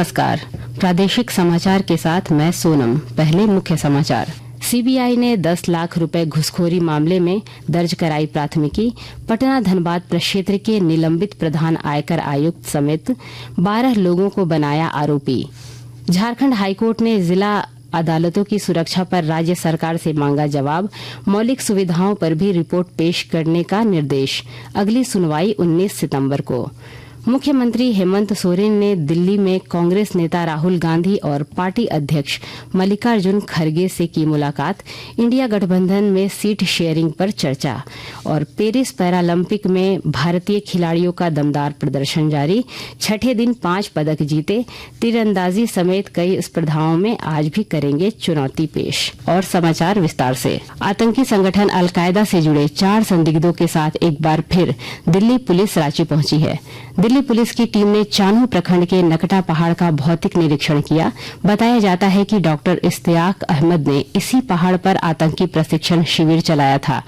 नमस्कार, प्रादेशिक समाचार के साथ मैं सोनम। पहले मुख्य समाचार। सीबीआई ने 10 लाख रुपए घुसखोरी मामले में दर्ज कराई प्राथमिकी। पटना धनबाद प्रक्षेत्र के निलंबित प्रधान आयकर आयुक्त समेत 12 लोगों को बनाया आरोपी। झारखंड हाईकोर्ट ने जिला अदालतों की सुरक्षा पर राज्य सरकार से मांगा जवाब। मौलिक सुविधाओं पर भी रिपोर्ट पेश करने का निर्देश। अगली सुनवाई 19 सितंबर को। मुख्यमंत्री हेमंत सोरेन ने दिल्ली में कांग्रेस नेता राहुल गांधी और पार्टी अध्यक्ष मल्लिकार्जुन खड़गे से की मुलाकात। इंडिया गठबंधन में सीट शेयरिंग पर चर्चा और पेरिस पैरालंपिक में भारतीय खिलाड़ियों का दमदार प्रदर्शन जारी। छठे दिन 5 पदक जीते। तीरंदाजी समेत कई स्पर्धाओं में आज भी करेंगे चुनौती पेश। और समाचार विस्तार से। आतंकी संगठन अलकायदा से जुड़े 4 संदिग्धों के साथ एक बार फिर दिल्ली पुलिस रांची पहुंची है। दिल्ली पुलिस की टीम ने चान्हो प्रखंड के नकटा पहाड़ का भौतिक निरीक्षण किया। बताया जाता है कि डॉक्टर इश्तियाक अहमद ने इसी पहाड़ पर आतंकी प्रशिक्षण शिविर चलाया था।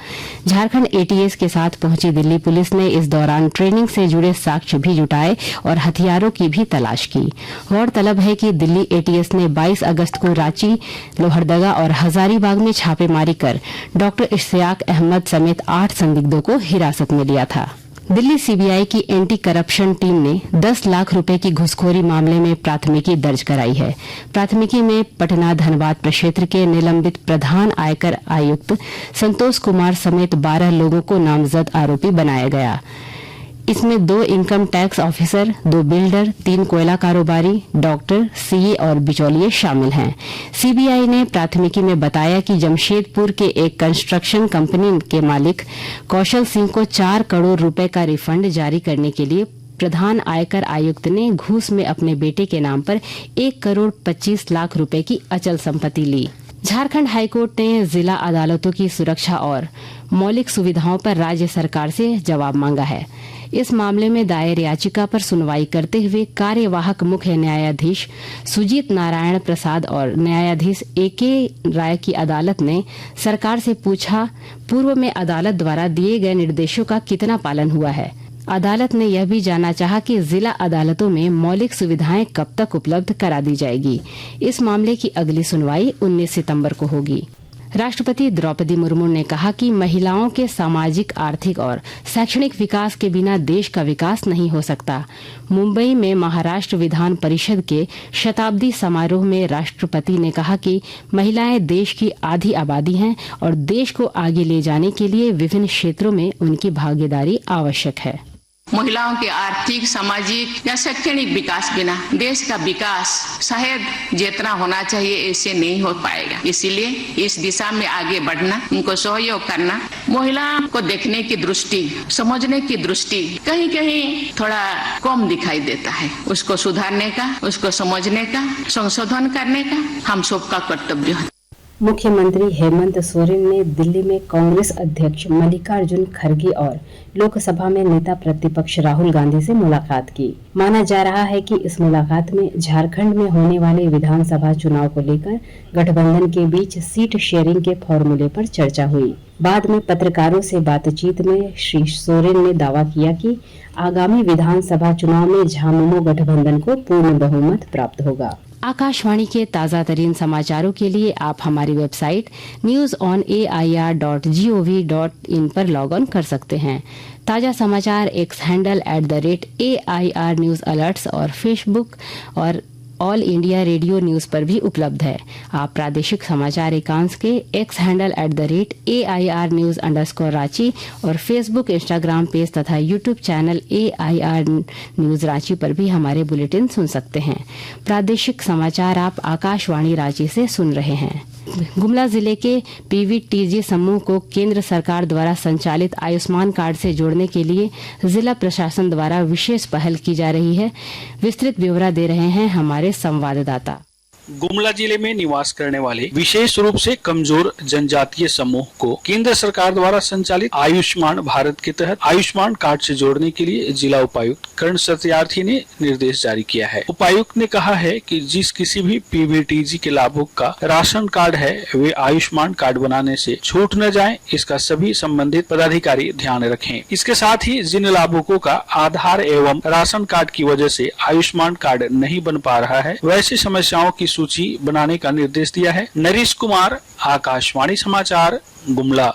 झारखंड एटीएस के साथ पहुंची दिल्ली पुलिस ने इस दौरान ट्रेनिंग से जुड़े साक्ष्य भी जुटाए और हथियारों की भी तलाश की। गौरतलब है कि दिल्ली एटीएस ने 22 अगस्त को रांची, लोहरदगा और हजारीबाग में छापेमारी कर डॉक्टर इश्तियाक अहमद समेत 8 संदिग्धों को हिरासत में लिया था। दिल्ली सीबीआई की एंटी करप्शन टीम ने 10 लाख रुपए की घुसखोरी मामले में प्राथमिकी दर्ज कराई है। प्राथमिकी में पटना धनबाद प्रक्षेत्र के निलंबित प्रधान आयकर आयुक्त संतोष कुमार समेत 12 लोगों को नामजद आरोपी बनाया गया। इसमें 2 इनकम टैक्स ऑफिसर, 2 बिल्डर, 3 कोयला कारोबारी, डॉक्टर, सीए और बिचौलिए शामिल हैं। सीबीआई ने प्राथमिकी में बताया कि जमशेदपुर के एक कंस्ट्रक्शन कंपनी के मालिक कौशल सिंह को 4 करोड़ रुपए का रिफंड जारी करने के लिए प्रधान आयकर आयुक्त ने घूस में अपने बेटे के नाम पर 1 करोड़ 25 लाख रुपए की अचल संपत्ति ली। झारखंड हाईकोर्ट ने जिला अदालतों की सुरक्षा और मौलिक सुविधाओं पर राज्य सरकार से जवाब मांगा है। इस मामले में दायर याचिका पर सुनवाई करते हुए कार्यवाहक मुख्य न्यायाधीश सुजीत नारायण प्रसाद और न्यायाधीश एके राय की अदालत ने सरकार से पूछा, पूर्व में अदालत द्वारा दिए गए निर्देशों का कितना पालन हुआ है। अदालत ने यह भी जानना चाहा कि जिला अदालतों में मौलिक सुविधाएं कब तक उपलब्ध करा दी जाएगी। इस मामले की अगली सुनवाई 19 सितंबर को होगी। राष्ट्रपति द्रौपदी मुर्मू ने कहा कि महिलाओं के सामाजिक, आर्थिक और शैक्षणिक विकास के बिना देश का विकास नहीं हो सकता। मुंबई में महाराष्ट्र विधान परिषद के शताब्दी समारोह में राष्ट्रपति ने कहा कि महिलाएं देश की आधी आबादी हैं और देश को आगे ले जाने के लिए विभिन्न क्षेत्रों में उनकी भागीदारी आवश्यक है। महिलाओं के आर्थिक, सामाजिक या शैक्षणिक विकास बिना देश का विकास शायद जितना होना चाहिए ऐसे नहीं हो पाएगा। इसीलिए इस दिशा में आगे बढ़ना, उनको सहयोग करना, महिलाओं को देखने की दृष्टि, समझने की दृष्टि कहीं कहीं थोड़ा कम दिखाई देता है। उसको सुधारने का, उसको समझने का, संशोधन करने का हम सबका कर्तव्य है। मुख्यमंत्री हेमंत सोरेन ने दिल्ली में कांग्रेस अध्यक्ष मल्लिकार्जुन खड़गे और लोकसभा में नेता प्रतिपक्ष राहुल गांधी से मुलाकात की। माना जा रहा है कि इस मुलाकात में झारखंड में होने वाले विधानसभा चुनाव को लेकर गठबंधन के बीच सीट शेयरिंग के फॉर्मूले पर चर्चा हुई। बाद में पत्रकारों से बातचीत में श्री सोरेन ने दावा किया कि आगामी विधानसभा चुनाव में झामुमो गठबंधन को पूर्ण बहुमत प्राप्त होगा। आकाशवाणी के ताज़ा तरीन समाचारों के लिए आप हमारी वेबसाइट newsonair.gov.in पर लॉग ऑन कर सकते हैं। ताज़ा समाचार x handle @AIR news alerts और फेसबुक और ऑल इंडिया रेडियो न्यूज पर भी उपलब्ध है। आप प्रादेशिक समाचार एकांश के एक्स हैंडल @AIR न्यूज_रांची और फेसबुक, इंस्टाग्राम पेज तथा YouTube channel AIR news Ranchi पर भी हमारे बुलेटिन सुन सकते हैं। प्रादेशिक समाचार आप आकाशवाणी रांची से सुन रहे हैं। गुमला जिले के PVTG समूह को केंद्र सरकार द्वारा संचालित आयुष्मान कार्ड से जोड़ने के लिए जिला प्रशासन द्वारा विशेष पहल की जा रही है। विस्तृत ब्यौरा दे रहे हैं हमारे संवाददाता। गुमला जिले में निवास करने वाले विशेष रूप से कमजोर जनजातीय समूह को केंद्र सरकार द्वारा संचालित आयुष्मान भारत के तहत आयुष्मान कार्ड से जोड़ने के लिए जिला उपायुक्त कर्ण सत्यार्थी ने निर्देश जारी किया है। उपायुक्त ने कहा है कि जिस किसी भी पीबीटीजी के लाभुक का राशन कार्ड है वे आयुष्मान कार्ड बनाने से छूट न जाए, इसका सभी संबंधित पदाधिकारी ध्यान रखें। इसके साथ ही जिन लाभुकों का आधार एवं राशन कार्ड की वजह से आयुष्मान कार्ड नहीं बन पा रहा है वैसी समस्याओं की सूची बनाने का निर्देश दिया है। नरेश कुमार, आकाशवाणी समाचार, गुमला।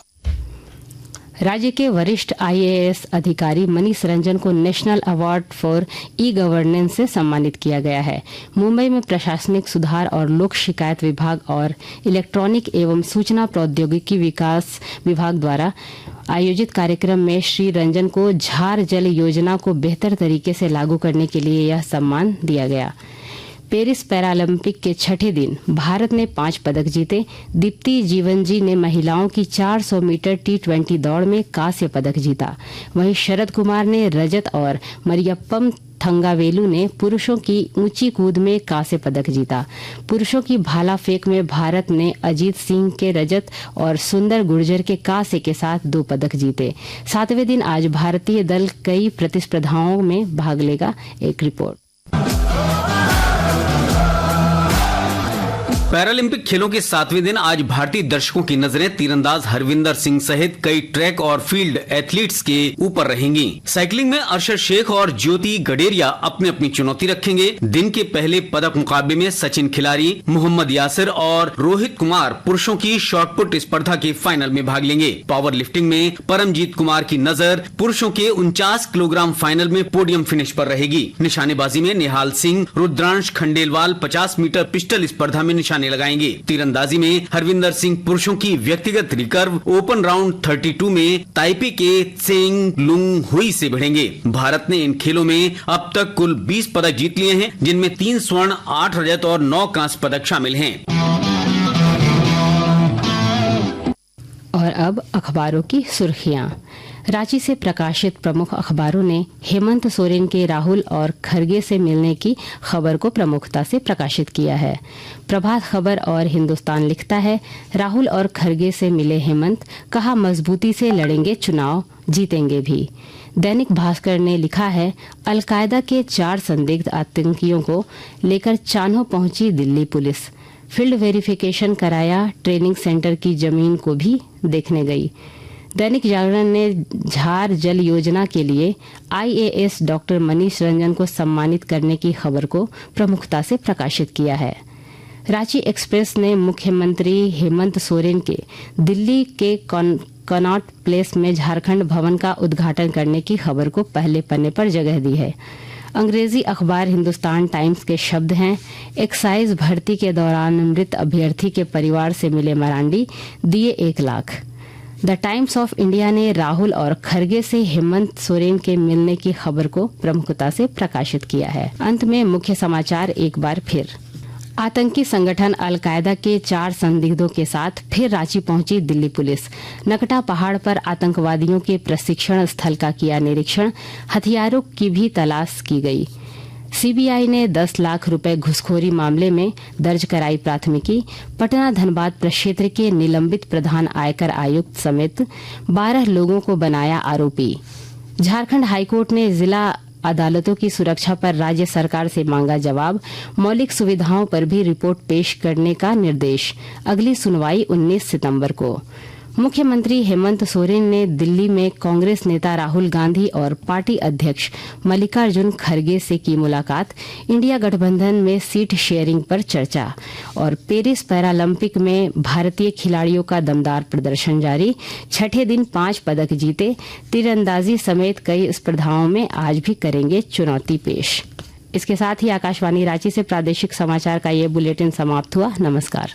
राज्य के वरिष्ठ आईएएस अधिकारी मनीष रंजन को national award for e governance से सम्मानित किया गया है। मुंबई में प्रशासनिक सुधार और लोक शिकायत विभाग और इलेक्ट्रॉनिक एवं सूचना प्रौद्योगिकी विकास विभाग द्वारा आयोजित कार्यक्रम में श्री रंजन को झार जल योजना को बेहतर तरीके से लागू करने के लिए यह सम्मान दिया गया। पेरिस पैरालंपिक के छठे दिन भारत ने 5 पदक जीते। दीप्ति जीवनजी ने महिलाओं की 400 मीटर T20 दौड़ में कांस्य पदक जीता। वहीं शरद कुमार ने रजत और मरियप्पम थंगावेलू ने पुरुषों की ऊंची कूद में कांस्य पदक जीता। पुरुषों की भाला फेंक में भारत ने अजीत सिंह के रजत और सुंदर गुर्जर के कांस्य के साथ 2 पदक जीते। 7वें दिन आज भारतीय दल कई प्रतिस्पर्धाओं में भाग लेगा। एक रिपोर्ट। पैरालंपिक खेलों के 7वें दिन आज भारतीय दर्शकों की नजरें तीरंदाज हरविंदर सिंह सहित कई ट्रैक और फील्ड एथलीट्स के ऊपर रहेंगी। साइकिलिंग में अरशद शेख और ज्योति गडेरिया अपनी अपनी चुनौती रखेंगे। दिन के पहले पदक मुकाबले में सचिन खिलाड़ी, मोहम्मद यासिर और रोहित कुमार पुरुषों की शॉटपुट स्पर्धा के फाइनल में भाग लेंगे। पावर लिफ्टिंग में परमजीत कुमार की नजर पुरुषों के 49 किलोग्राम फाइनल में पोडियम फिनिश पर रहेगी। निशानेबाजी में निहाल सिंह, रुद्रांश खंडेलवाल 50 मीटर पिस्टल स्पर्धा में निशाने लगाएंगे। तीरंदाजी में हरविंदर सिंह पुरुषों की व्यक्तिगत रिकर्व ओपन राउंड 32 में ताइपे के त्सेंग लुंग हुई से भिड़ेंगे। भारत ने इन खेलों में अब तक कुल 20 पदक जीत लिए हैं, जिनमें 3 स्वर्ण, 8 रजत और 9 कांस्य पदक शामिल हैं। और अब अखबारों की सुर्खियां। रांची से प्रकाशित प्रमुख अखबारों ने हेमंत सोरेन के राहुल और खरगे से मिलने की खबर को प्रमुखता से प्रकाशित किया है। प्रभात खबर और हिंदुस्तान लिखता है, राहुल और खरगे से मिले हेमंत, कहा मजबूती से लड़ेंगे चुनाव, जीतेंगे भी। दैनिक भास्कर ने लिखा है, अलकायदा के 4 संदिग्ध आतंकियों को लेकर चान्हो पहुंची दिल्ली पुलिस, फील्ड वेरिफिकेशन कराया, ट्रेनिंग सेंटर की जमीन को भी देखने गई। दैनिक जागरण ने झार जल योजना के लिए आईएएस डॉक्टर मनीष रंजन को सम्मानित करने की खबर को प्रमुखता से प्रकाशित किया है। रांची एक्सप्रेस ने मुख्यमंत्री हेमंत सोरेन के दिल्ली के कनॉट प्लेस में झारखंड भवन का उद्घाटन करने की खबर को पहले पन्ने पर जगह दी है। अंग्रेजी अखबार हिंदुस्तान टाइम्स के शब्द हैं, एक्साइज भर्ती के दौरान मृत अभ्यर्थी के परिवार से मिले मरांडी, दिए 1 lakh. The times of India ने राहुल और खरगे से हेमंत सोरेन के मिलने की खबर को प्रमुखता से प्रकाशित किया है। अंत में मुख्य समाचार एक बार फिर। आतंकी संगठन अलकायदा के 4 संदिग्धों के साथ फिर रांची पहुंची दिल्ली पुलिस। नकटा पहाड़ पर आतंकवादियों के प्रशिक्षण स्थल का किया निरीक्षण, हथियारों की भी तलाश की गई। सीबीआई ने 10 लाख रुपए घुसखोरी मामले में दर्ज कराई प्राथमिकी। पटना धनबाद प्रक्षेत्र के निलंबित प्रधान आयकर आयुक्त समेत 12 लोगों को बनाया आरोपी। झारखंड हाईकोर्ट ने जिला अदालतों की सुरक्षा पर राज्य सरकार से मांगा जवाब। मौलिक सुविधाओं पर भी रिपोर्ट पेश करने का निर्देश। अगली सुनवाई 19 सितंबर को। मुख्यमंत्री हेमंत सोरेन ने दिल्ली में कांग्रेस नेता राहुल गांधी और पार्टी अध्यक्ष मल्लिकार्जुन खरगे से की मुलाकात। इंडिया गठबंधन में सीट शेयरिंग पर चर्चा। और पेरिस पैरालंपिक में भारतीय खिलाड़ियों का दमदार प्रदर्शन जारी, छठे दिन 5 पदक जीते। तीरंदाजी समेत कई स्पर्धाओं में आज भी करेंगे चुनौती पेश। इसके साथ ही आकाशवाणी रांची से प्रादेशिक समाचार का ये बुलेटिन समाप्त हुआ। नमस्कार।